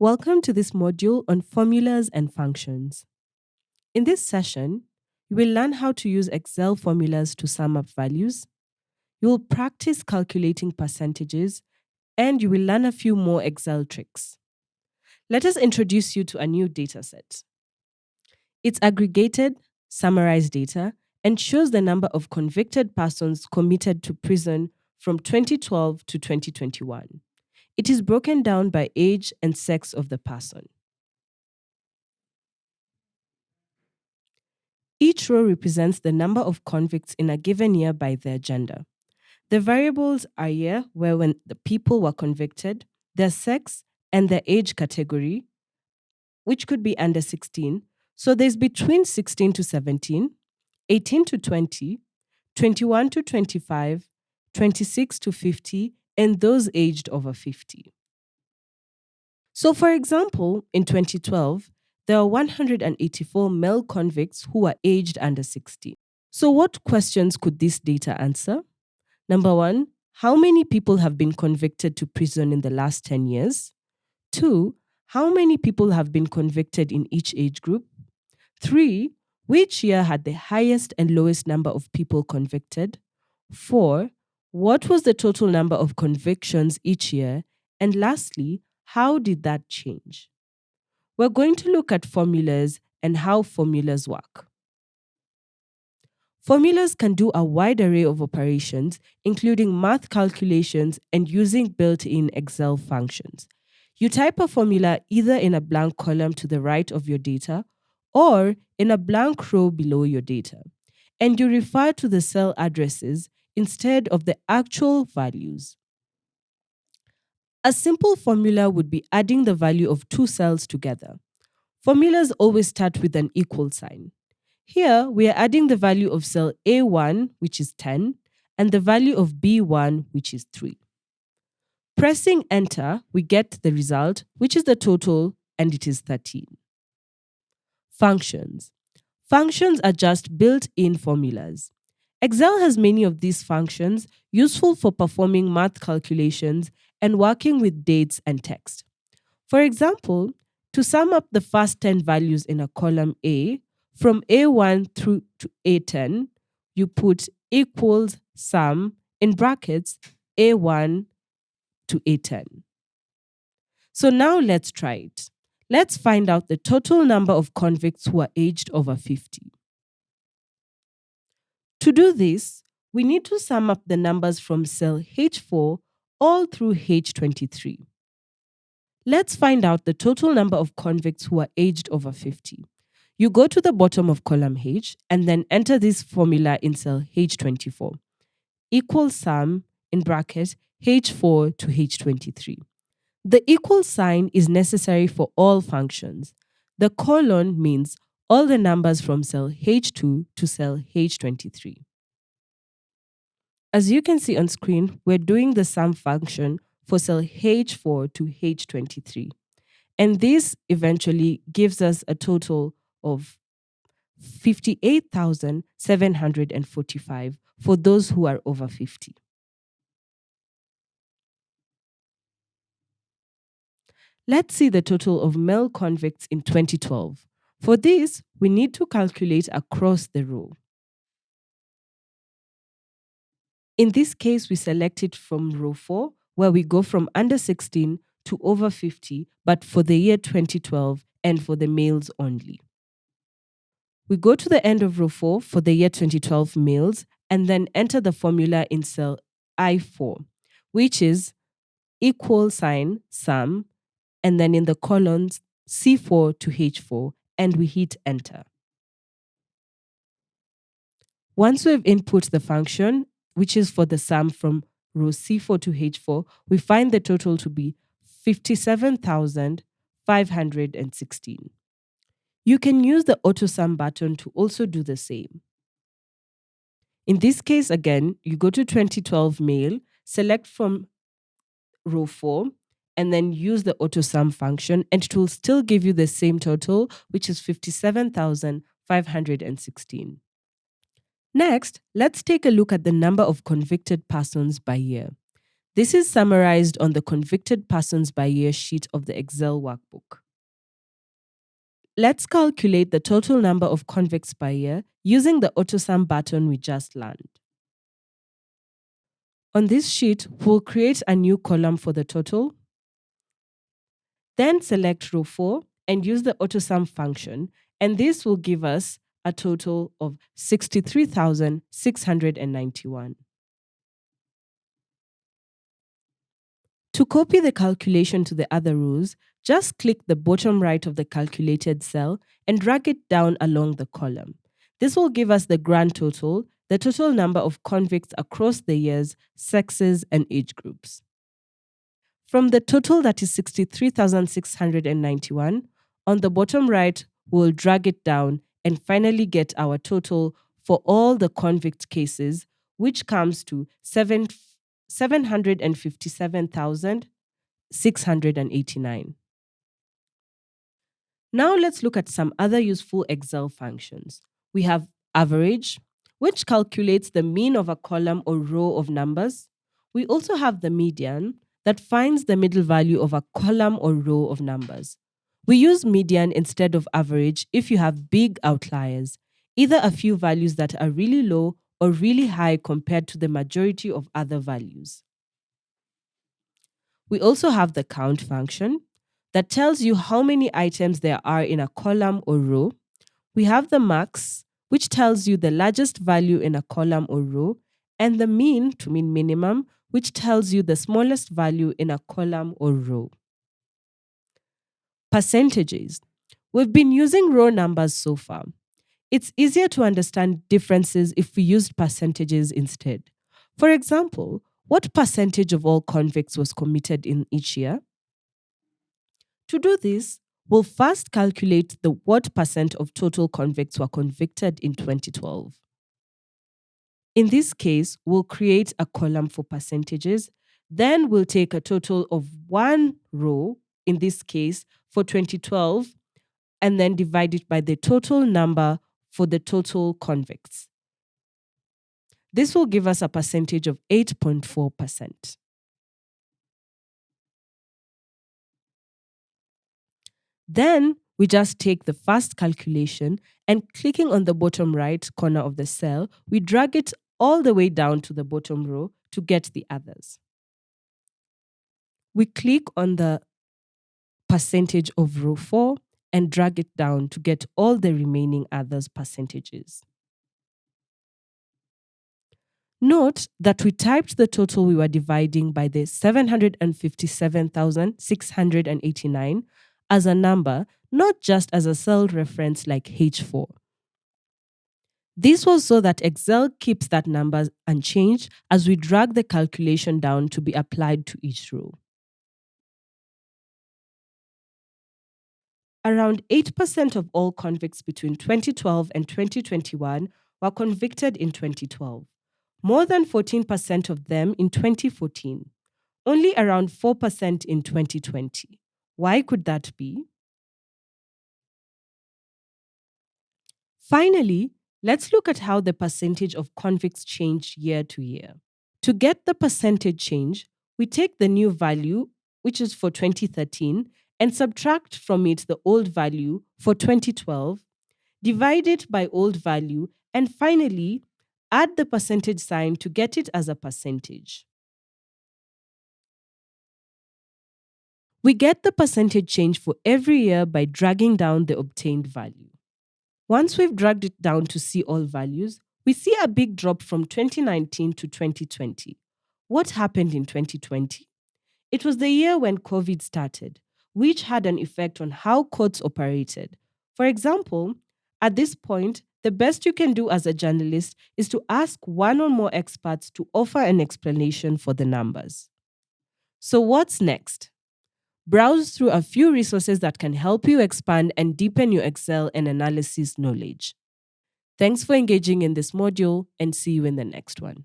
Welcome to this module on formulas and functions. In this session, you will learn how to use Excel formulas to sum up values. You will practice calculating percentages, and you will learn a few more Excel tricks. Let us introduce you to a new dataset. It's aggregated, summarized data and shows the number of convicted persons committed to prison from 2012 to 2021. It is broken down by age and sex of the person. Each row represents the number of convicts in a given year by their gender. The variables are year, where when the people were convicted, their sex, and their age category, which could be under 16. So there's between 16 to 17, 18 to 20, 21 to 25, 26 to 50, and those aged over 50. So, for example, in 2012, there were 184 male convicts who were aged under 16. So, what questions could this data answer? Number one, how many people have been convicted to prison in the last 10 years? Two, how many people have been convicted in each age group? Three, which year had the highest and lowest number of people convicted? Four, what was the total number of convictions each year? And lastly, how did that change? We're going to look at formulas and how formulas work. Formulas can do a wide array of operations, including math calculations and using built-in Excel functions. You type a formula either in a blank column to the right of your data or in a blank row below your data, and you refer to the cell addresses instead of the actual values. A simple formula would be adding the value of two cells together. Formulas always start with an equal sign. Here, we are adding the value of cell A1, which is 10, and the value of B1, which is 3. Pressing enter, we get the result, which is the total, and it is 13. Functions. Functions are just built-in formulas. Excel has many of these functions useful for performing math calculations and working with dates and text. For example, to sum up the first 10 values in a column A, from A1 through to A10, you put equals sum in brackets A1 to A10. So now let's try it. Let's find out the total number of convicts who are aged over 50. To do this, we need to sum up the numbers from cell H4 all through H23. Let's find out the total number of convicts who are aged over 50. You go to the bottom of column H and then enter this formula in cell H24. Equals sum in bracket H4 to H23. The equal sign is necessary for all functions. The colon means all the numbers from cell H2 to cell H23. As you can see on screen, we're doing the sum function for cell H4 to H23. And this eventually gives us a total of 58,745 for those who are over 50. Let's see the total of male convicts in 2012. For this, we need to calculate across the row. In this case, we select it from row 4, where we go from under 16 to over 50, but for the year 2012 and for the males only. We go to the end of row 4 for the year 2012 males and then enter the formula in cell I4, which is equal sign sum, and then in the columns C4 to H4, and we hit enter. Once we've input the function, which is for the sum from row C4 to H4, we find the total to be 57,516. You can use the AutoSum button to also do the same. In this case, again, you go to 2012 male, select from row 4, and then use the AutoSum function, and it will still give you the same total, which is 57,516. Next, let's take a look at the number of convicted persons by year. This is summarized on the convicted persons by year sheet of the Excel workbook. Let's calculate the total number of convicts per year using the AutoSum button we just learned. On this sheet, we'll create a new column for the total. Then select row 4 and use the AutoSum function, and this will give us a total of 63,691. To copy the calculation to the other rows, just click the bottom right of the calculated cell and drag it down along the column. This will give us the grand total, the total number of convicts across the years, sexes, and age groups. From the total that is 63,691, on the bottom right, we'll drag it down and finally get our total for all the convict cases, which comes to 757,689. Now let's look at some other useful Excel functions. We have average, which calculates the mean of a column or row of numbers. We also have the median, that finds the middle value of a column or row of numbers. We use median instead of average if you have big outliers, either a few values that are really low or really high compared to the majority of other values. We also have the count function that tells you how many items there are in a column or row. We have the max, which tells you the largest value in a column or row, and the mean, to mean minimum, which tells you the smallest value in a column or row. Percentages. We've been using raw numbers so far. It's easier to understand differences if we used percentages instead. For example, what percentage of all convicts was committed in each year? To do this, we'll first calculate the what percent of total convicts were convicted in 2012. In this case, we'll create a column for percentages. Then we'll take a total of one row, in this case for 2012, and then divide it by the total number for the total convicts. This will give us a percentage of 8.4%. Then we just take the first calculation and clicking on the bottom right corner of the cell, we drag it all the way down to the bottom row to get the others. We click on the percentage of row 4 and drag it down to get all the remaining others percentages. Note that we typed the total we were dividing by the 757,689 as a number, not just as a cell reference like H4. This was so that Excel keeps that number unchanged as we drag the calculation down to be applied to each row. Around 8% of all convicts between 2012 and 2021 were convicted in 2012. More than 14% of them in 2014. Only around 4% in 2020. Why could that be? Finally, let's look at how the percentage of convicts changed year to year. To get the percentage change, we take the new value, which is for 2013, and subtract from it the old value for 2012, divide it by old value, and finally, add the percentage sign to get it as a percentage. We get the percentage change for every year by dragging down the obtained value. Once we've dragged it down to see all values, we see a big drop from 2019 to 2020. What happened in 2020? It was the year when COVID started, which had an effect on how courts operated. For example, at this point, the best you can do as a journalist is to ask one or more experts to offer an explanation for the numbers. So what's next? Browse through a few resources that can help you expand and deepen your Excel and analysis knowledge. Thanks for engaging in this module, and see you in the next one.